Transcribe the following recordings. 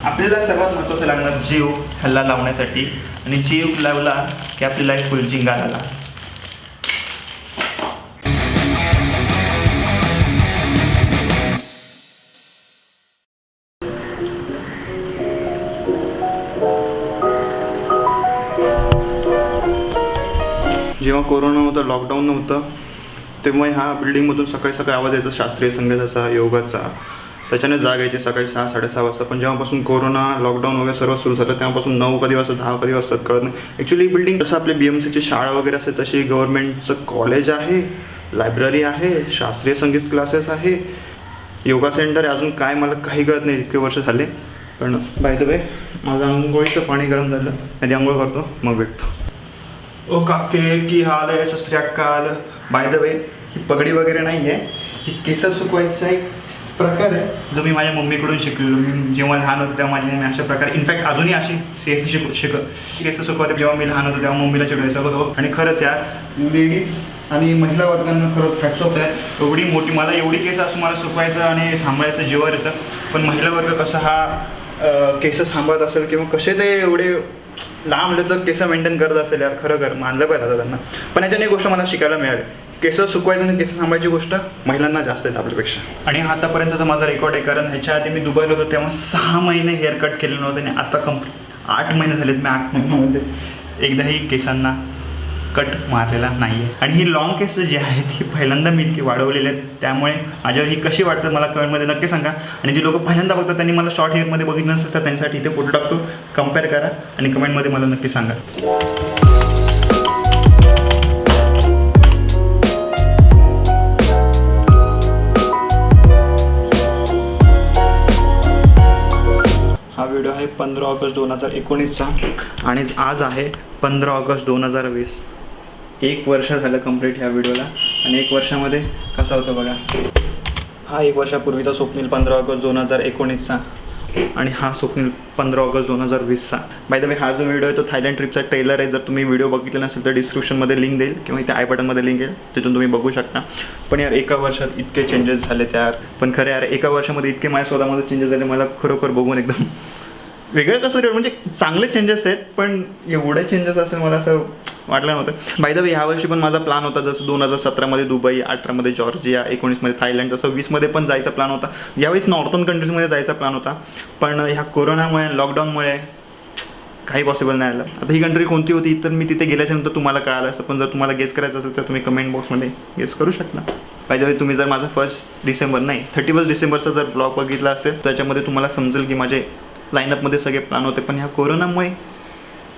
आपल्याला सर्वात महत्त्वाचं लागणार जीव ह्याला लावण्यासाठी, आणि जीव लावला की आपली लाईफ फुल जिंगाळाला. जेव्हा कोरोना नव्हतं, लॉकडाऊन नव्हतं, तेव्हा ह्या बिल्डिंगमधून सकाळी सकाळी आवाज यायचा शास्त्रीय संगीताचा, योगाचा. त्याच्याने जाग यायची सकाळी 6-6:30 वाजता. पण जेव्हापासून कोरोना, लॉकडाऊन वगैरे सर्व सुरू झालं तेव्हापासून 9 कधी वाजता, 10 कधी वाजतात कळत नाही. ॲक्च्युली बिल्डिंग जसं आपले BMCची शाळा वगैरे असते तशी गव्हर्नमेंटचं कॉलेज आहे, लायब्ररी आहे, शास्त्रीय संगीत क्लासेस आहे, योगा सेंटर आहे. अजून काय मला काही कळत नाही, इतके वर्ष झाले. पण बाय द वे माझं आंघोळीचं पाणी गरम झालं, आधी आंघोळ करतो मग भेटतो. ओ काके की हाल आहे, सत श्री अकाल. बाय द वे ही पगडी वगैरे नाही आहे, ही केस सुकवायचा एक प्रकार आहे जो मी माझ्या मम्मीकडून शिकलेलो. मी जेव्हा लहान होतो तेव्हा मी अशा प्रकारे, इनफॅक्ट अजूनही अशी केस सुकवते. जेव्हा मी लहान होतो तेव्हा मम्मीला चिडवायचं बघ. आणि खरंच यार, लेडीज आणि महिला वर्गांना खरंच हॅट्स ऑफ आहे. एवढी मोठी, मला एवढी केस असं मला सुकवायचं आणि सांभाळायचं जीवावर येतं. पण महिला वर्ग कसा हा केस सांभाळत असेल किंवा कसे ते एवढे लांब लचक केस मेंटेन करत असेल यार, खरं मानलं पाहिजे त्यांना. पण याच्याने एक गोष्ट मला शिकायला मिळाली, केस सुकवायचं आणि केस सांभाळायची गोष्ट महिलांना जास्त आहेत आपल्यापेक्षा. आणि आतापर्यंतचा माझा रेकॉर्ड आहे, कारण ह्याच्या आधी मी दुबईला होतो तेव्हा 6 महिने हेअर कट केलेलं नव्हतं, आणि आता कंप्लीट 8 महिने झालेत. मी 8 महिन्यामध्ये एकदाही केसांना कट मारलेला नाही आहे. आणि ही लॉंग केस जी आहेत ही पहिल्यांदा मी इतकी वाढवलेली आहेत, त्यामुळे माझ्यावर ही कशी वाटतं मला कमेंटमध्ये नक्की सांगा. आणि जी लोक पहिल्यांदा बघतात त्यांनी मला शॉर्ट हेअरमध्ये बघितलं नसेल तर त्यांच्यासाठी इथे फोटो टाकतो, कम्पेअर करा आणि कमेंटमध्ये मला नक्की सांगा. हा व्हिडिओ आहे 15 ऑगस्ट 2019चा आणि आज आहे 15 ऑगस्ट 2020. 1 वर्ष झालं कंप्लीट ह्या व्हिडिओला. आणि 1 वर्षामध्ये कसा होतं बघा. हा 1 वर्षापूर्वीचा स्वप्नील 15 ऑगस्ट 2019चा, आणि हा स्वप्नील 15 ऑगस्ट 2020चा. बाय द वे हा जो व्हिडिओ आहे तो थायलंड ट्रिपचा ट्रेलर आहे. जर तुम्ही व्हिडिओ बघितला नसेल तर डिस्क्रिप्शनमध्ये लिंक देईल किंवा इथे आय बटनमध्ये लिंक येईल, तिथून तुम्ही बघू शकता. पण यार 1 वर्षात इतके चेंजेस झाले त्यार. पण खरं यार 1 वर्षामध्ये इतके माझ्या स्वतःमध्ये चेंजेस झाले, मला खरोखर बघून एकदम वेगळं कसं रे. म्हणजे चांगले चेंजेस आहेत पण एवढे चेंजेस असेल मला असं वाटलं नव्हतं. बाय द वे ह्यावर्षी पण माझा प्लॅन होता, जसं 2017मध्ये दुबई, 18मध्ये जॉर्जिया, 19मध्ये थायलंड, तसं 20मध्ये पण जायचा प्लॅन होता. यावेळेस नॉर्थन कंट्रीजमध्ये जायचा प्लॅन होता, पण ह्या कोरोनामुळे, लॉकडाऊनमुळे काही पॉसिबल नाही आलं. आता ही कंट्री कोणती होती तर मी तिथे गेल्याच्यानंतर तुम्हाला कळालं असं, पण जर तुम्हाला गेस करायचं असेल तर तुम्ही कमेंट बॉक्समध्ये गेस करू शकता. बाय द वे तुम्ही जर माझा 31 डिसेंबरचा जर ब्लॉग बघितला असेल तर त्याच्यामध्ये तुम्हाला समजेल की माझे लाईनअपमध्ये सगळे प्लॅन होते, पण ह्या कोरोनामुळे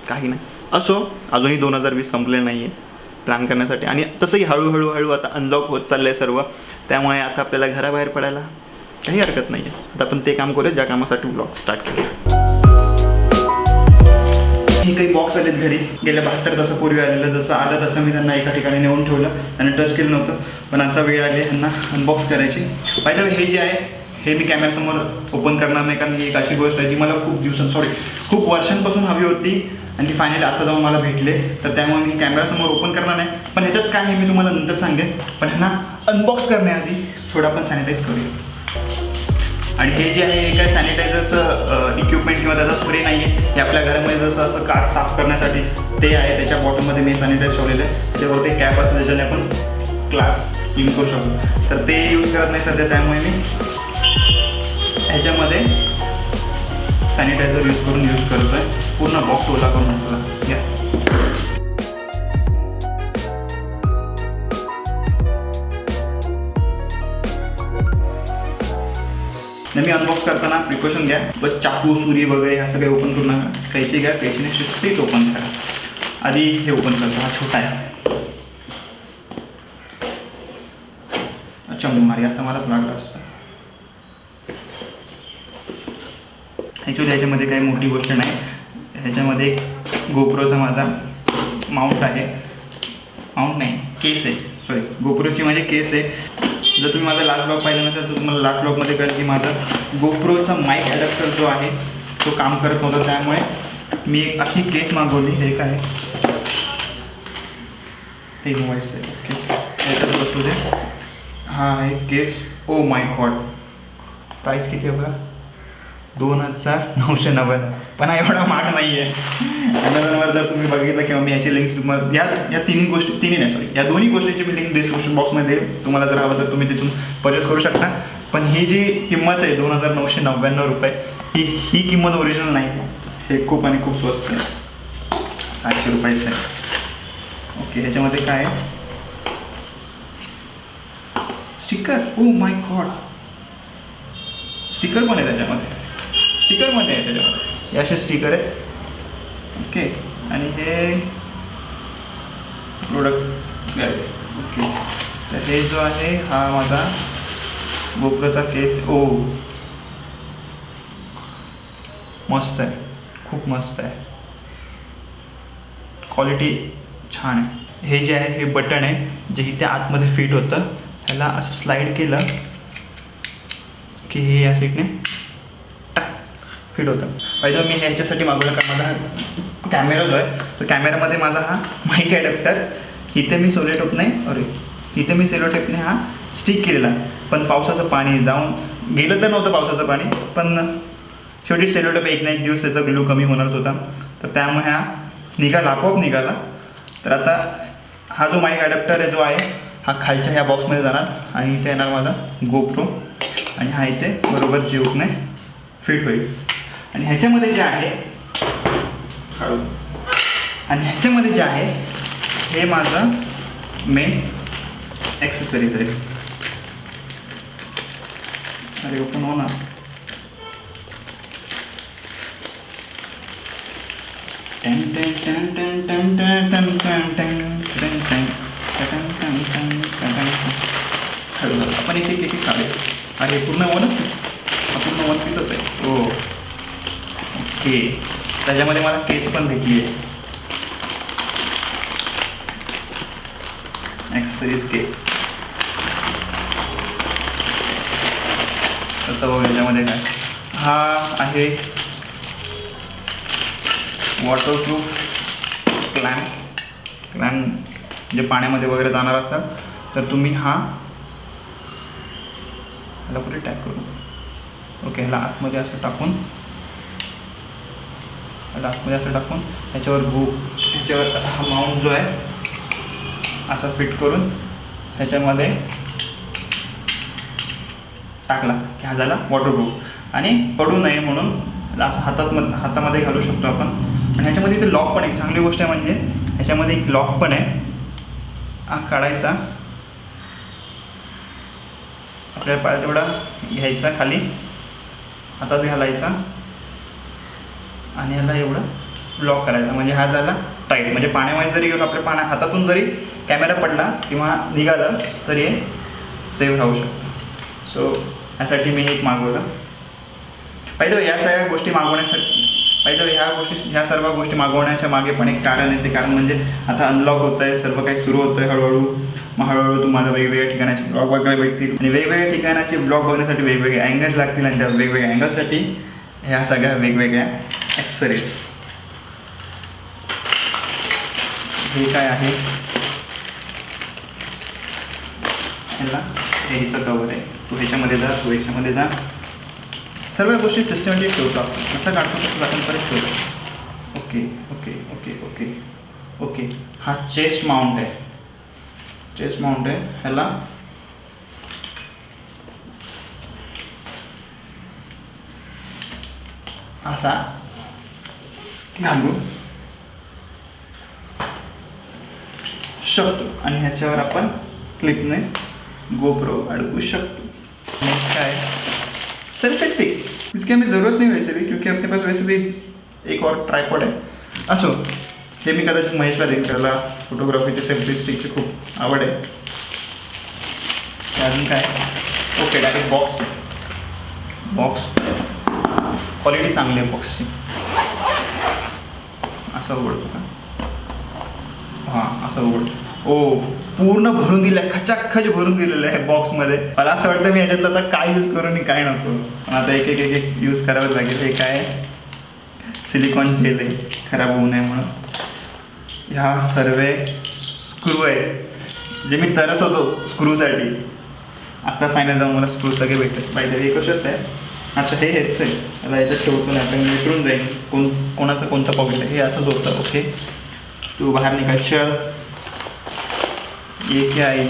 काही नाही. असो, अजूनही 2020 संपलेलं नाही आहे प्लॅन करण्यासाठी. आणि तसंही हळूहळू आता अनलॉक होत चाललं आहे सर्व, त्यामुळे आता आपल्याला घराबाहेर पडायला काही हरकत नाही आहे. आता आपण ते काम करूया ज्या कामासाठी ब्लॉग स्टार्ट केला. हे काही बॉक्स आलेत घरी, गेल्या 72 तासापूर्वी आलेलं. जसं आलं तसं मी त्यांना एका ठिकाणी नेऊन ठेवलं आणि टच केलं नव्हतं, पण आता वेळ आली ह्यांना अनबॉक्स करायची. बाय द वे हे जे आहे हे मी कॅमेऱ्यासमोर ओपन करणार नाही, कारण ही एक अशी गोष्ट आहे जी मला खूप वर्षांपासून हवी होती आणि ती फायनली आता जाऊन मला भेटले. तर त्यामुळे मी कॅमेऱ्यासमोर ओपन करणार नाही. पण ह्याच्यात काय आहे मी तुम्हाला नंतर सांगेन. पण ह्यांना अनबॉक्स करण्याआधी थोडं आपण सॅनिटाईज करूया. आणि हे जे आहे हे काय सॅनिटायझरचं इक्विपमेंट किंवा त्याचा स्प्रे नाही आहे. हे आपल्या घरामध्ये जसं असं काच साफ करण्यासाठी ते आहे. त्याच्या बॉटलमध्ये मी सॅनिटाईज ठेवलेलं आहे. त्याच्यावरती कॅप असेल ज्याच्याने आपण ग्लास यूज करू शकतो. तर ते यूज करत नाही सध्या, त्यामुळे मी ह्याच्यामध्ये सॅनिटायझर यूज करतो आहे. पूर्ण बॉक्स ओला करून तुला या. मी अनबॉक्स करताना प्रिकॉशन घ्या, बस चाकू, सुरी वगैरे ह्या सगळे ओपन करू नका. कैची घ्या, कैचीने शिस्तीत ओपन करा. आधी हे ओपन करतो, हा छोटा आहे. अच्छा मारी, आता मला लागलं असतं. ॲक्च्युली ह्याच्यामध्ये काही मोठी गोष्ट नाही. ह्याच्यामध्ये एक गोप्रोचा माझा माउंट आहे, केस आहे. सॉरी, गोप्रोची माझी केस आहे. जर तुम्ही माझा लास्ट ब्लॉग पाहिला नसेल तर तुम्हाला लास्ट ब्लॉगमध्ये कळेल की माझा गोप्रोचा माईक ॲडॅप्टर जो आहे तो काम करत नव्हता, त्यामुळे मी एक अशी केस मागवली. हे काय हे मोबाईलचं आहे. ओके, याच्यात बसू दे. हा आहे केस. ओ माय गॉड, प्राईस किती आहे बघा. $2,999, पण हा एवढा महाग नाही आहे. ॲमेझॉनवर जर तुम्ही बघितलं किंवा मी याची लिंक्स तुम्हाला या दोन्ही गोष्टीची मी लिंक डिस्क्रिप्शन बॉक्समध्ये देईल. तुम्हाला जर हवं तर तुम्ही तिथून परचेस करू शकता. पण ही जी किंमत आहे $2,999 ही किंमत ओरिजिनल नाही. हे खूप आणि खूप स्वस्त आहे, $700 आहे. ओके, ह्याच्यामध्ये काय आहे? Sticker. Oh my God, sticker पण आहे त्याच्यामध्ये. हे असे स्टिकर आहेत. ओके, आणि हे प्रोडक्ट आहे. ओके, तर हे जो आहे हा माझा गोप्रोचा केस. ओ मस्त आहे, खूप मस्त आहे, क्वालिटी छान आहे. हे जे आहे हे बटन आहे जे इथे आतमध्ये फिट होतं. ह्याला असं स्लाईड केलं की हे या साईडने फिट होतं. पाहिजे मी ह्याच्यासाठी मागवलं कारण माझा कॅमेरा जो आहे तो कॅमेरामध्ये माझा हा माईक ॲडॅप्टर इथे मी इथे मी सेलो टेपने हा स्टिक केलेला. पण पावसाचं पाणी जाऊन गेलं तर नव्हतं पावसाचं पाणी, पण शेवटी सेलो टेप एक ना एक दिवस त्याचा ग्लू कमी होणारच होता. तर त्यामुळे हा आपोआप निघाला. तर आता हा जो माईक ॲडॅप्टर आहे जो आहे हा खालच्या ह्या बॉक्समध्ये जाणार आणि इथे येणार माझा गोप्रो आणि हा इथे बरोबर जीवने फिट होईल. आणि ह्याच्यामध्ये जे आहे हे माझं मेन ॲक्सेसरीज आहे. अरे ओपन हो ना. आपण एक काढू. अरे पूर्ण वन पीसच आहे. हो, ओके. त्याच्यामध्ये मला केस पण भेटली आहे, ॲक्सेसरीज केस. आता बघ याच्यामध्ये काय. हा आहे वॉटरप्रूफ क्लॅम्प जे पाण्यामध्ये वगैरे जाणार असाल तर तुम्ही ह्याला कुठे टॅग करू. ओके, ह्याला आतमध्ये असं टाकून ह्याच्यावर असा हा माउंट जो आहे असा फिट करून ह्याच्यामध्ये टाकला की हा झाला वॉटरप्रूफ. आणि पडू नये म्हणून असं हातामध्ये घालू शकतो आपण. आणि ह्याच्यामध्ये इथे लॉक पण एक चांगली गोष्ट आहे, म्हणजे ह्याच्यामध्ये एक लॉक पण आहे. हा काढायचा, आपल्याला पाहिजे तेवढा घ्यायचा, खाली हातात घालायचा आणि ह्याला एवढं लॉक करायचा. म्हणजे हा झाला टाईट. म्हणजे पाण्यामध्ये जरी गेलो आपल्या हातातून जरी कॅमेरा पडला किंवा निघालं तरी हे सेव्ह राहू शकतं. सो यासाठी मी एक मागवलं. पाहिजे या सगळ्या गोष्टी ह्या सर्व गोष्टी मागवण्याच्या मागे पण एक कारण आहे. ते कारण म्हणजे आता अनलॉक होतं आहे, सर्व काही सुरू होतं आहे हळूहळू तुम्हाला वेगवेगळ्या ठिकाणाचे ब्लॉग बघायला भेटतील. आणि वेगवेगळ्या ठिकाणाचे ब्लॉग बघण्यासाठी वेगवेगळे अँगल्स लागतील. आणि त्या वेगवेगळ्या अँगल्ससाठी ह्या सगळ्या वेगवेगळ्या ॲक्सेसरीज. हे काय आहे, ह्याला हेचं कवर आहे. तू ह्याच्यामध्ये जा, सर्व गोष्टी सिस्टमॅटिक ठेवतो आपण. असं काढतो तसं आपण परत ठेवतो. ओके. हा चेस्ट माउंट आहे. ह्याला असा घालू शकतो आणि ह्याच्यावर आपण क्लिपने गोप्रो अडकू शकतो. नेक्स्ट काय, सेल्फी स्टिक. इसकी हमें ज़रूरत नहीं वैसे भी, क्योंकि अपने पास वैसे भी एक और ट्रायपॉड है. असो, हे मी कदाचित महेशला देईन, त्याला फोटोग्राफीची सेल्फी स्टिकची खूप आवड आहे. अजून काय. ओके, डायरेक्ट बॉक्स क्वालिटी चांगली आहे बॉक्सची. असं उघडतो का? हां, असं उघडतो. ओ, पूर्ण भरून दिलं आहे, खचाखच भरून दिलेलं आहे बॉक्समध्ये. मला असं वाटतं मी ह्याच्यातलं आता काय यूज करू आणि काय नको. पण आता एक यूज करावं लागेल. हे काय, सिलिकॉन जेल आहे, खराब होऊ नये म्हणून. ह्या सर्व स्क्रू आहेत जे मी तरस होतो स्क्रूसाठी. आत्ता फायनल जाऊन मला स्क्रू सगळे भेटतात. पाहिजे हे कशाच आहे, अच्छा हे हेच आहे, मला याच्यात ठेवतो नाही आपण विसरून जाईल कोणाचं कोणतं पॉकेट आहे. हे असंच होतं. ओके तू बाहेर निघाल. चल ये क्या आहे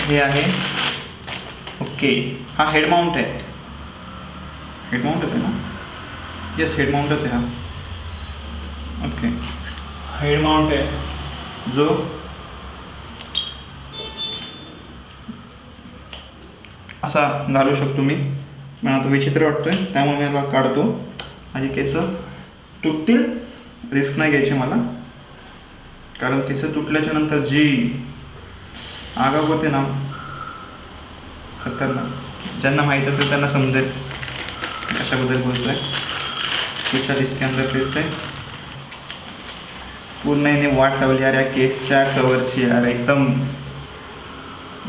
हे आहे. ओके हा हेड माउंट आहे. हेड माउंटच आहे ना? येस हेड माउंटच आहे हा. ओके हेड माउंट आहे जो असा घालू शकतो मी. मला आता विचित्र वाटतोय त्यामुळे मी याला काढतो. माझी केस तुटतील, रिस्क नाही घ्यायची मला, कारण केस तुटल्याच्या नंतर जी आगाव होते ना खतरनाक. ज्यांना माहीत असेल त्यांना समजेल कशाबद्दल बोलतोय. पुढच्या इसके अंदर फिर से पूर्ण याने वाट लावली यार या केसच्या कवरची यार. एकदम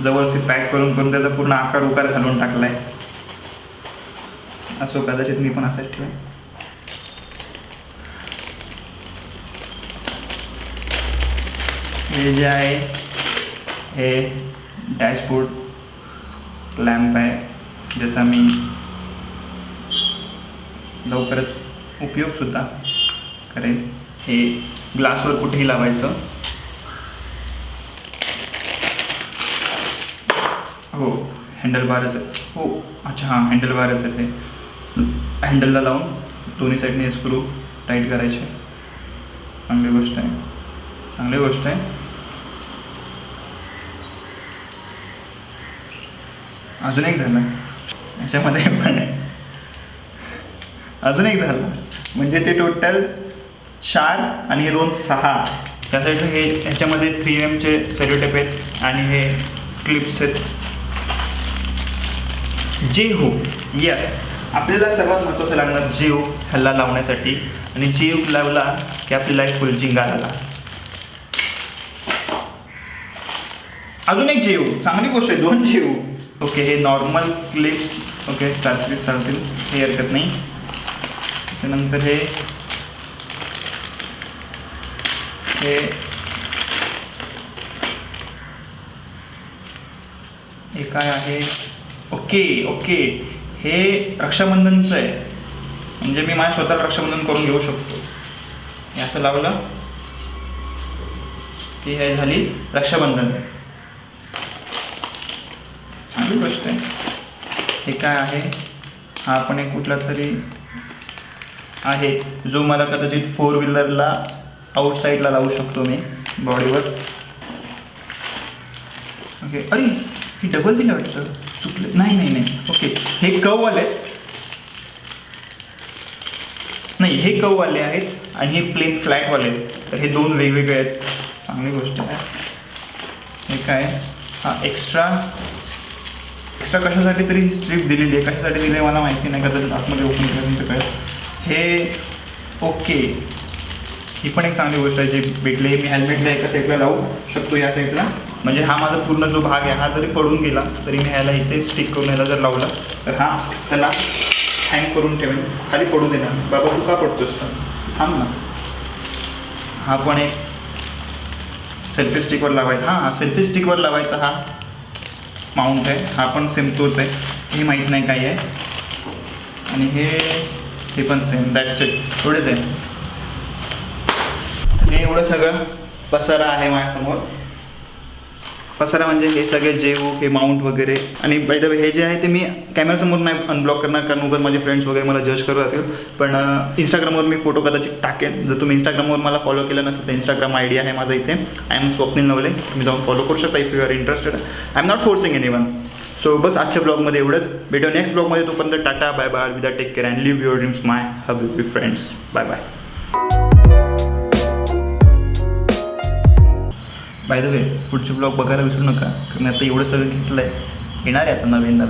जवळशी पॅक करून करून त्याचा पूर्ण आकार उकार घालून टाकलाय. असो कदाचित मी पण असाच ठेवेन. हे जे आहे हे डॅशबोर्ड लॅम्प आहे, ज्याचा मी लवकरच उपयोगसुद्धा करेन. हे ग्लासवर कुठेही लावायचं. हो हँडलबारच आहे. हो अच्छा हां हँडलबारच आहे ते. हँडलला लावून दोन्ही साईडने स्क्रू टाईट करायचे. चांगली गोष्ट आहे, चांगली गोष्ट आहे. अजून एक झालं याच्यामध्ये पण आहे. अजून एक झालं म्हणजे ते टोटल 4 आणि हे 2 6. त्या साईडला हे ह्याच्यामध्ये 3Mचे सेल्युटेप आहेत आणि हे क्लिप्स आहेत. जे हो यस आपल्याला सर्वात महत्त्वाचं लागणार जीव ह्याला लावण्यासाठी. आणि जीव लावला की आपली लाईफ फुल जिंगाला. अजून एक जीव, चांगली गोष्ट आहे. 2 जीव. ओके हे नॉर्मल क्लिप्स ओके चालतील हे हरकत नाही. त्यानंतर हे काय आहे. ओके हे रक्षाबंधनचं आहे, म्हणजे मी माझ्या स्वतःला रक्षाबंधन करून घेऊ शकतो. हे असं लावलं की हे झाली रक्षाबंधन. चांगली गोष्ट आहे. हे काय आहे, हा पण एक कुठला तरी आहे जो मला कदाचित 4 व्हीलरला आउटसाईडला लावू शकतो मी बॉडीवर. ओके अरे ही डबल दिलं वाटतं, चुकलं. नाही ओके हे कववाले नाही, हे कववाले आहेत आणि हे प्लेन फ्लॅटवाले आहेत. तर हे 2 वेगवेगळे आहेत. चांगली गोष्ट आहे. हे काय हां एक्स्ट्रा कशासाठी तरी ही स्ट्रीप दिलेली आहे. कशासाठी दिली आहे मला माहिती नाही, कदाचित आतमध्ये ओपन केल्यानंतर काय. हे ओके ही पण एक चांगली गोष्ट आहे जी भेटली. मी हेल्मेटला एका साईडला लावू शकतो या साईडला, म्हणजे हा माझा पूर्ण जो भाग आहे हा जरी पडून गेला तरी मी ह्याला इथे स्टिक करून ह्याला जर लावला तर हा त्याला हँग करून ठेवेन, खाली पडू देणार. बाबा तू का पडतोस थांब ना. हा पण एक सेल्फी स्टिकवर लावायचा. हां सेल्फी स्टिकवर लावायचा हा माउंट आहे. हा पण सेम तोच आहे, हे माहीत नाही काय आहे. आणि हे पण सेम. That's it. एवढेच आहे. हे एवढं सगळं पसारा आहे माझ्यासमोर. पसारा म्हणजे हे सगळे जेव हे माउंट वगैरे. आणि बाय द वे हे जे आहे ते मी कॅमेरासमोर नाही अनब्लॉक करणार, कारण उगाच माझे फ्रेंड्स वगैरे मला जज करत राहतील. पण इंस्टाग्रामवर मी फोटो कदाचित टाकेन. जर तुम्ही इंस्टाग्रामवर मला फॉलो केलं नसेल तर इंस्टाग्राम ID आहे माझा इथे. I am Swapnil Navale. तुम्ही जाऊन फॉलो करू शकता if you are interested. I am not forcing anyone. So बस आजच्या ब्लॉगमध्ये एवढंच. भेटू नेक्स्ट ब्लॉगमध्ये. तोपर्यंत टाटा बाय बाय. विदा take care and live your dreams my happy friends. Bye bye. By the way पुढचे ब्लॉग बघायला विसरू नका, कारण आता एवढं सगळं घेतलं आहे. येणार आहे आता नवीन